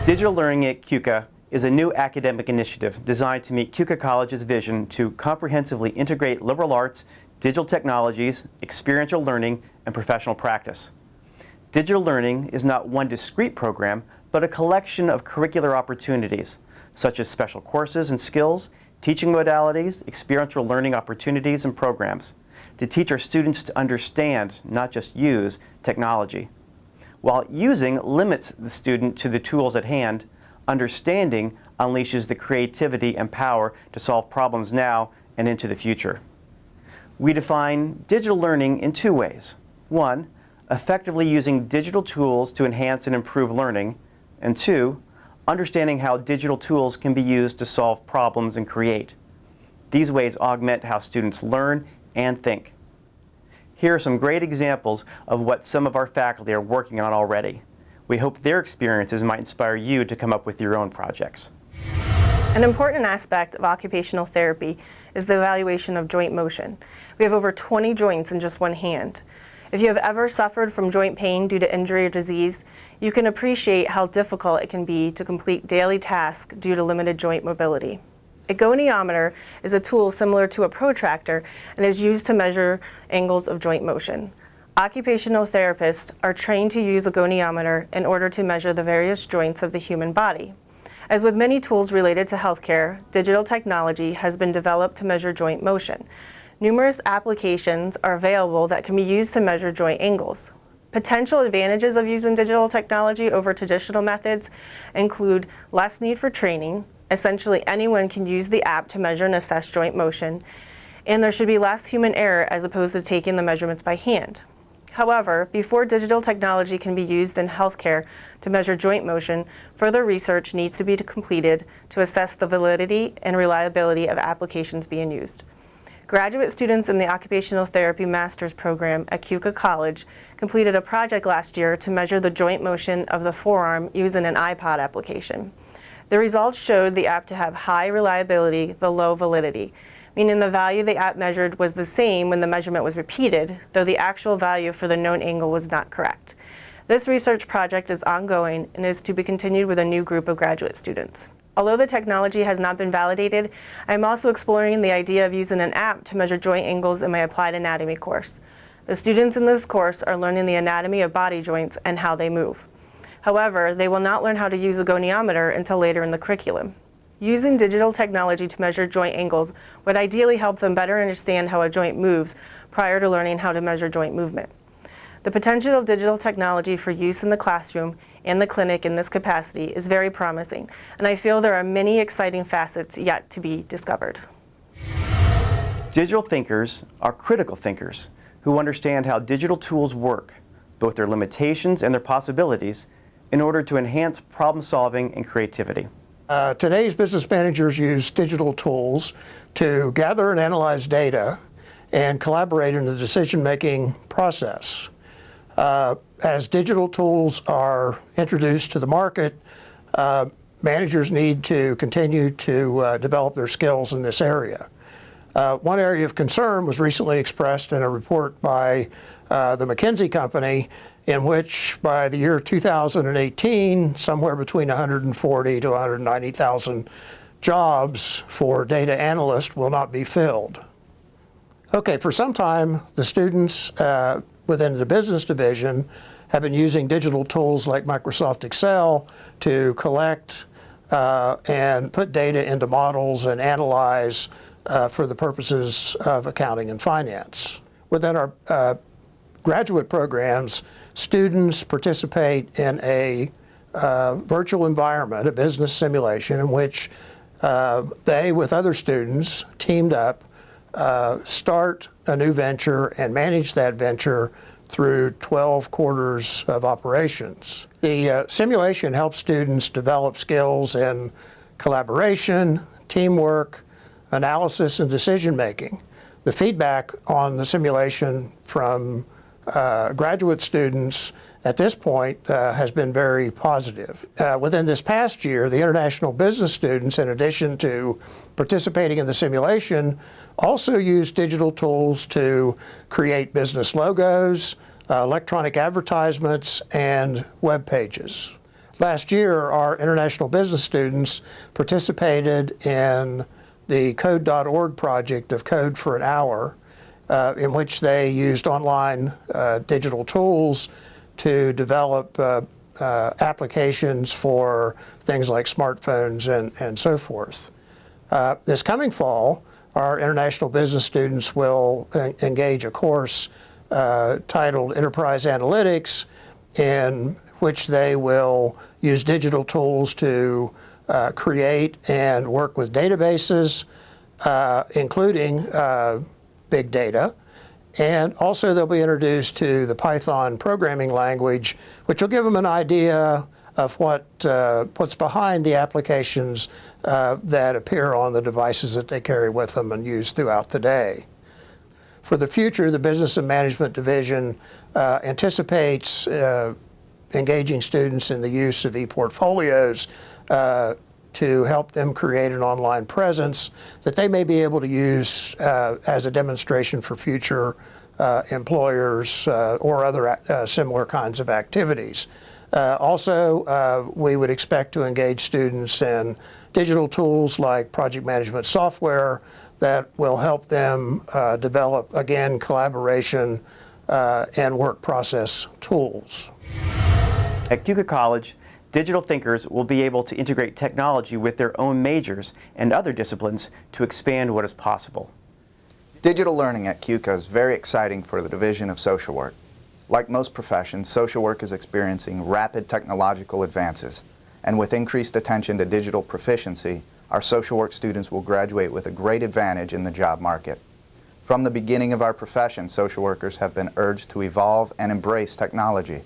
Digital Learning at CUCA is a new academic initiative designed to meet CUCA College's vision to comprehensively integrate liberal arts, digital technologies, experiential learning, and professional practice. Digital learning is not one discrete program, but a collection of curricular opportunities, such as special courses and skills, teaching modalities, experiential learning opportunities, and programs to teach our students to understand, not just use, technology. While using limits the student to the tools at hand, understanding unleashes the creativity and power to solve problems now and into the future. We define digital learning in two ways. One, effectively using digital tools to enhance and improve learning. And two, understanding how digital tools can be used to solve problems and create. These ways augment how students learn and think. Here are some great examples of what some of our faculty are working on already. We hope their experiences might inspire you to come up with your own projects. An important aspect of occupational therapy is the evaluation of joint motion. We have over 20 joints in just one hand. If you have ever suffered from joint pain due to injury or disease, you can appreciate how difficult it can be to complete daily tasks due to limited joint mobility. A goniometer is a tool similar to a protractor and is used to measure angles of joint motion. Occupational therapists are trained to use a goniometer in order to measure the various joints of the human body. As with many tools related to healthcare, digital technology has been developed to measure joint motion. Numerous applications are available that can be used to measure joint angles. Potential advantages of using digital technology over traditional methods include less need for training. Essentially, anyone can use the app to measure and assess joint motion, and there should be less human error as opposed to taking the measurements by hand. However, before digital technology can be used in healthcare to measure joint motion, further research needs to be completed to assess the validity and reliability of applications being used. Graduate students in the Occupational Therapy Master's Program at CUCA College completed a project last year to measure the joint motion of the forearm using an iPod application. The results showed the app to have high reliability, but low validity, meaning the value the app measured was the same when the measurement was repeated, though the actual value for the known angle was not correct. This research project is ongoing and is to be continued with a new group of graduate students. Although the technology has not been validated, I am also exploring the idea of using an app to measure joint angles in my applied anatomy course. The students in this course are learning the anatomy of body joints and how they move. However, they will not learn how to use a goniometer until later in the curriculum. Using digital technology to measure joint angles would ideally help them better understand how a joint moves prior to learning how to measure joint movement. The potential of digital technology for use in the classroom and the clinic in this capacity is very promising, and I feel there are many exciting facets yet to be discovered. Digital thinkers are critical thinkers who understand how digital tools work, both their limitations and their possibilities, in order to enhance problem solving and creativity. Today's business managers use digital tools to gather and analyze data and collaborate in the decision-making process. As digital tools are introduced to the market, managers need to continue to develop their skills in this area. One area of concern was recently expressed in a report by the McKinsey Company, in which by the year 2018, somewhere between 140 to 190,000 jobs for data analysts will not be filled. Okay, for some time, the students within the business division have been using digital tools like Microsoft Excel to collect and put data into models and analyze for the purposes of accounting and finance. Within our graduate programs, students participate in a virtual environment, a business simulation, in which they, with other students, teamed up, start a new venture and manage that venture through 12 quarters of operations. The simulation helps students develop skills in collaboration, teamwork, analysis, and decision-making. The feedback on the simulation from graduate students at this point has been very positive. Within this past year, the international business students, in addition to participating in the simulation, also used digital tools to create business logos, electronic advertisements, and web pages. Last year, our international business students participated in the code.org project of Code for an Hour, in which they used online digital tools to develop applications for things like smartphones and so forth. This coming fall, our international business students will engage a course titled Enterprise Analytics, in which they will use digital tools to create and work with databases, including big data. And also they'll be introduced to the Python programming language, which will give them an idea of what's behind the applications that appear on the devices that they carry with them and use throughout the day. For the future, the Business and Management Division anticipates engaging students in the use of e-portfolios to help them create an online presence that they may be able to use as a demonstration for future employers or other similar kinds of activities. Also, we would expect to engage students in digital tools like project management software that will help them develop, again, collaboration and work process tools. At Cusson College, digital thinkers will be able to integrate technology with their own majors and other disciplines to expand what is possible. Digital learning at Cusson is very exciting for the Division of Social Work. Like most professions, social work is experiencing rapid technological advances, and with increased attention to digital proficiency, our social work students will graduate with a great advantage in the job market. From the beginning of our profession, social workers have been urged to evolve and embrace technology.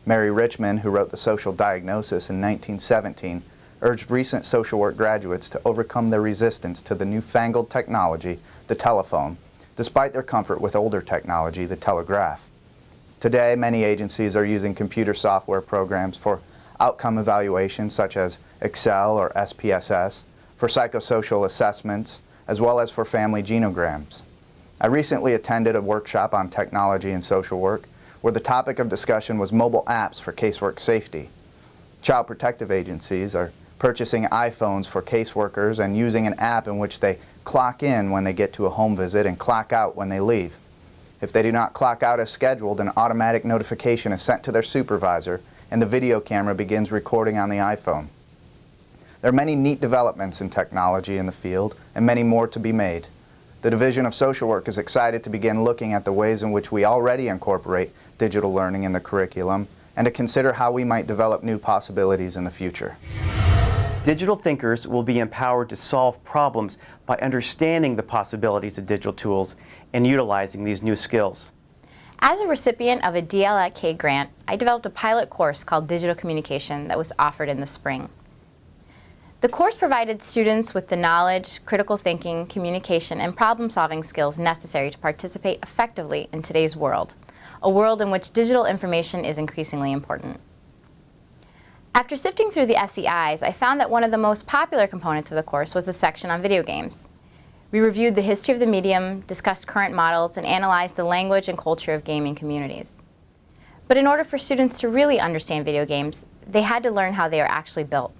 Mary Richmond, who wrote the Social Diagnosis in 1917, urged recent social work graduates to overcome their resistance to the newfangled technology, the telephone, despite their comfort with older technology, the telegraph. Today, many agencies are using computer software programs for outcome evaluation, such as Excel or SPSS, for psychosocial assessments, as well as for family genograms. I recently attended a workshop on technology and social work, where the topic of discussion was mobile apps for casework safety. Child protective agencies are purchasing iPhones for caseworkers and using an app in which they clock in when they get to a home visit and clock out when they leave. If they do not clock out as scheduled, an automatic notification is sent to their supervisor and the video camera begins recording on the iPhone. There are many neat developments in technology in the field and many more to be made. The Division of Social Work is excited to begin looking at the ways in which we already incorporate digital learning in the curriculum and to consider how we might develop new possibilities in the future. Digital thinkers will be empowered to solve problems by understanding the possibilities of digital tools and utilizing these new skills. As a recipient of a DLK grant, I developed a pilot course called Digital Communication that was offered in the spring. The course provided students with the knowledge, critical thinking, communication, and problem-solving skills necessary to participate effectively in today's world, a world in which digital information is increasingly important. After sifting through the SEIs, I found that one of the most popular components of the course was the section on video games. We reviewed the history of the medium, discussed current models, and analyzed the language and culture of gaming communities. But in order for students to really understand video games, they had to learn how they are actually built.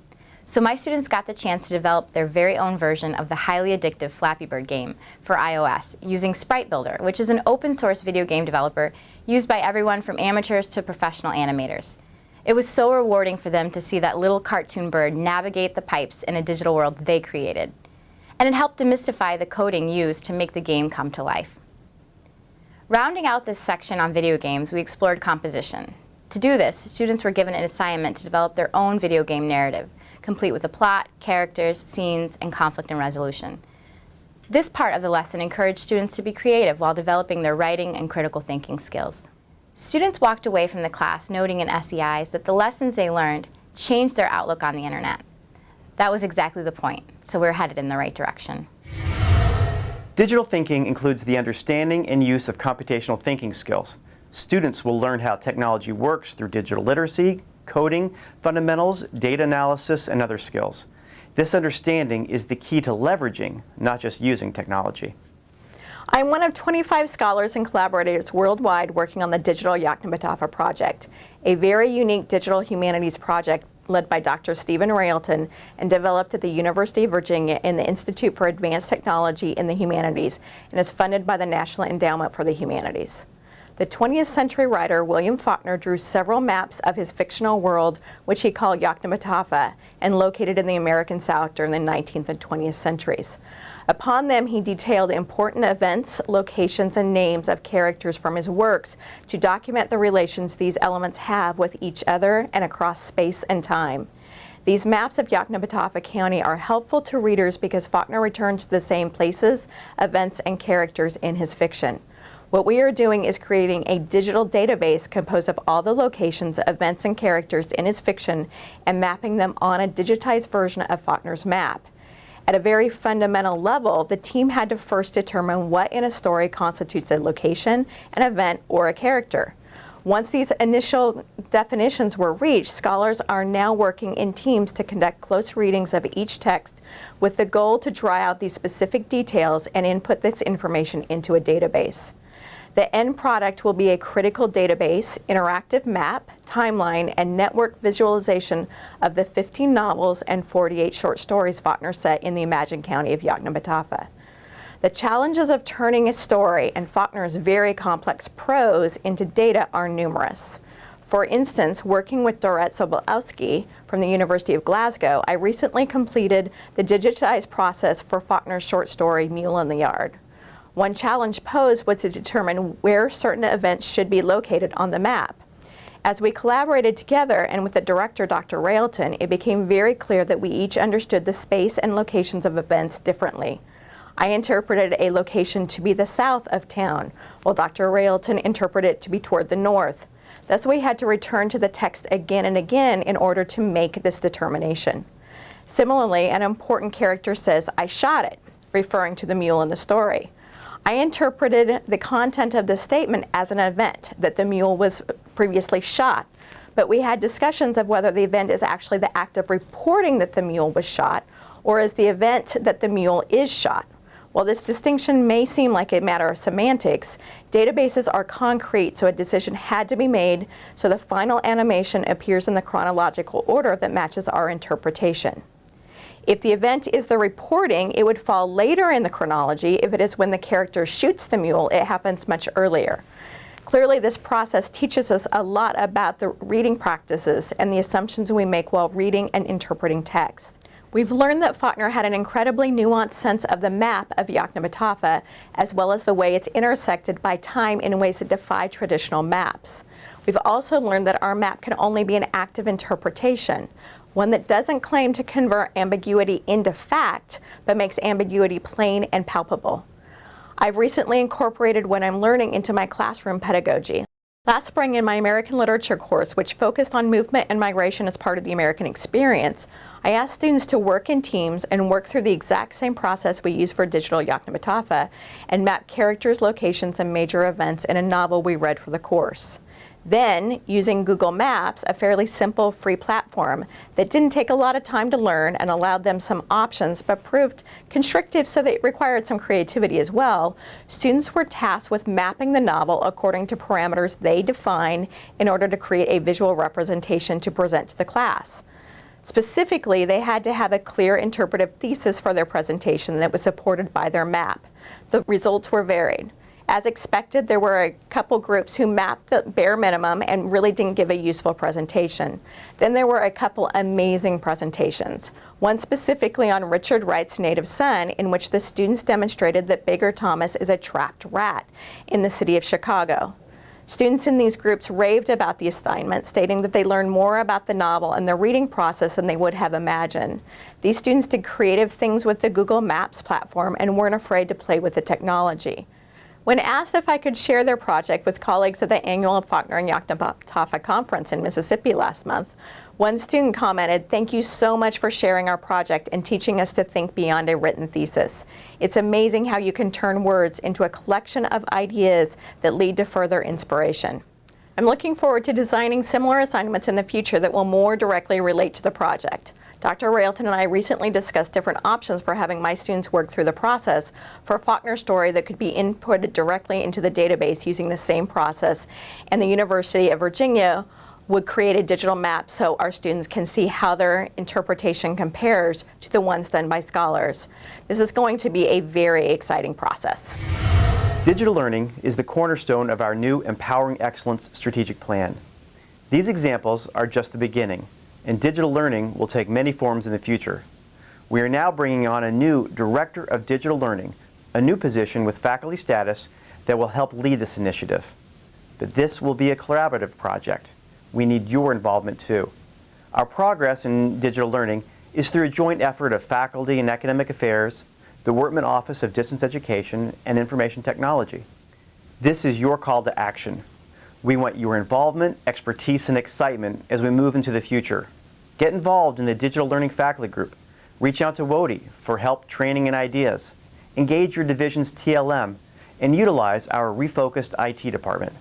So my students got the chance to develop their very own version of the highly addictive Flappy Bird game for iOS using Sprite Builder, which is an open source video game developer used by everyone from amateurs to professional animators. It was so rewarding for them to see that little cartoon bird navigate the pipes in a digital world they created. And it helped demystify the coding used to make the game come to life. Rounding out this section on video games, we explored composition. To do this, students were given an assignment to develop their own video game narrative, complete with a plot, characters, scenes, and conflict and resolution. This part of the lesson encouraged students to be creative while developing their writing and critical thinking skills. Students walked away from the class noting in SEIs that the lessons they learned changed their outlook on the internet. That was exactly the point, so we're headed in the right direction. Digital thinking includes the understanding and use of computational thinking skills. Students will learn how technology works through digital literacy, coding, fundamentals, data analysis, and other skills. This understanding is the key to leveraging, not just using technology. I'm one of 25 scholars and collaborators worldwide working on the Digital Yoknapatawpha project, a very unique digital humanities project led by Dr. Stephen Railton and developed at the University of Virginia in the Institute for Advanced Technology in the Humanities and is funded by the National Endowment for the Humanities. The 20th century writer William Faulkner drew several maps of his fictional world, which he called Yoknapatawpha, and located in the American South during the 19th and 20th centuries. Upon them, he detailed important events, locations, and names of characters from his works to document the relations these elements have with each other and across space and time. These maps of Yoknapatawpha County are helpful to readers because Faulkner returns to the same places, events, and characters in his fiction. What we are doing is creating a digital database composed of all the locations, events, and characters in his fiction and mapping them on a digitized version of Faulkner's map. At a very fundamental level, the team had to first determine what in a story constitutes a location, an event, or a character. Once these initial definitions were reached, scholars are now working in teams to conduct close readings of each text with the goal to draw out these specific details and input this information into a database. The end product will be a critical database, interactive map, timeline, and network visualization of the 15 novels and 48 short stories Faulkner set in the imagined county of Yoknapatawpha. The challenges of turning a story and Faulkner's very complex prose into data are numerous. For instance, working with Dorette Sobolewski from the University of Glasgow, I recently completed the digitized process for Faulkner's short story, Mule in the Yard. One challenge posed was to determine where certain events should be located on the map. As we collaborated together and with the director, Dr. Railton, it became very clear that we each understood the space and locations of events differently. I interpreted a location to be the south of town, while Dr. Railton interpreted it to be toward the north. Thus, we had to return to the text again and again in order to make this determination. Similarly, an important character says, "I shot it," referring to the mule in the story. I interpreted the content of the statement as an event, that the mule was previously shot, but we had discussions of whether the event is actually the act of reporting that the mule was shot, or is the event that the mule is shot. While this distinction may seem like a matter of semantics, databases are concrete, so a decision had to be made so the final animation appears in the chronological order that matches our interpretation. If the event is the reporting, it would fall later in the chronology. If it is when the character shoots the mule, it happens much earlier. Clearly, this process teaches us a lot about the reading practices and the assumptions we make while reading and interpreting text. We've learned that Faulkner had an incredibly nuanced sense of the map of Yoknapatawpha, as well as the way it's intersected by time in ways that defy traditional maps. We've also learned that our map can only be an act of interpretation, one that doesn't claim to convert ambiguity into fact, but makes ambiguity plain and palpable. I've recently incorporated what I'm learning into my classroom pedagogy. Last spring in my American Literature course, which focused on movement and migration as part of the American experience, I asked students to work in teams and work through the exact same process we use for digital Yoknapatawpha and map characters, locations, and major events in a novel we read for the course. Then, using Google Maps, a fairly simple free platform that didn't take a lot of time to learn and allowed them some options but proved constrictive so that it required some creativity as well, students were tasked with mapping the novel according to parameters they define in order to create a visual representation to present to the class. Specifically, they had to have a clear interpretive thesis for their presentation that was supported by their map. The results were varied. As expected, there were a couple groups who mapped the bare minimum and really didn't give a useful presentation. Then there were a couple amazing presentations. One specifically on Richard Wright's native son, in which the students demonstrated that Bigger Thomas is a trapped rat in the city of Chicago. Students in these groups raved about the assignment, stating that they learned more about the novel and the reading process than they would have imagined. These students did creative things with the Google Maps platform and weren't afraid to play with the technology. When asked if I could share their project with colleagues at the annual Faulkner and Yoknapatawpha conference in Mississippi last month, one student commented, "Thank you so much for sharing our project and teaching us to think beyond a written thesis. It's amazing how you can turn words into a collection of ideas that lead to further inspiration." I'm looking forward to designing similar assignments in the future that will more directly relate to the project. Dr. Railton and I recently discussed different options for having my students work through the process for a Faulkner story that could be inputted directly into the database using the same process, and the University of Virginia would create a digital map so our students can see how their interpretation compares to the ones done by scholars. This is going to be a very exciting process. Digital learning is the cornerstone of our new Empowering Excellence strategic plan. These examples are just the beginning, and digital learning will take many forms in the future. We are now bringing on a new Director of Digital Learning, a new position with faculty status that will help lead this initiative. But this will be a collaborative project. We need your involvement too. Our progress in digital learning is through a joint effort of faculty and academic affairs, the Wortman Office of Distance Education, and Information Technology. This is your call to action. We want your involvement, expertise, and excitement as we move into the future. Get involved in the Digital Learning Faculty Group. Reach out to WODI for help, training, and ideas. Engage your division's TLM and utilize our refocused IT department.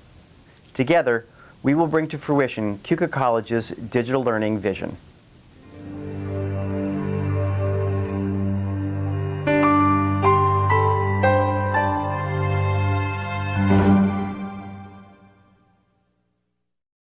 Together, we will bring to fruition Keuka College's digital learning vision.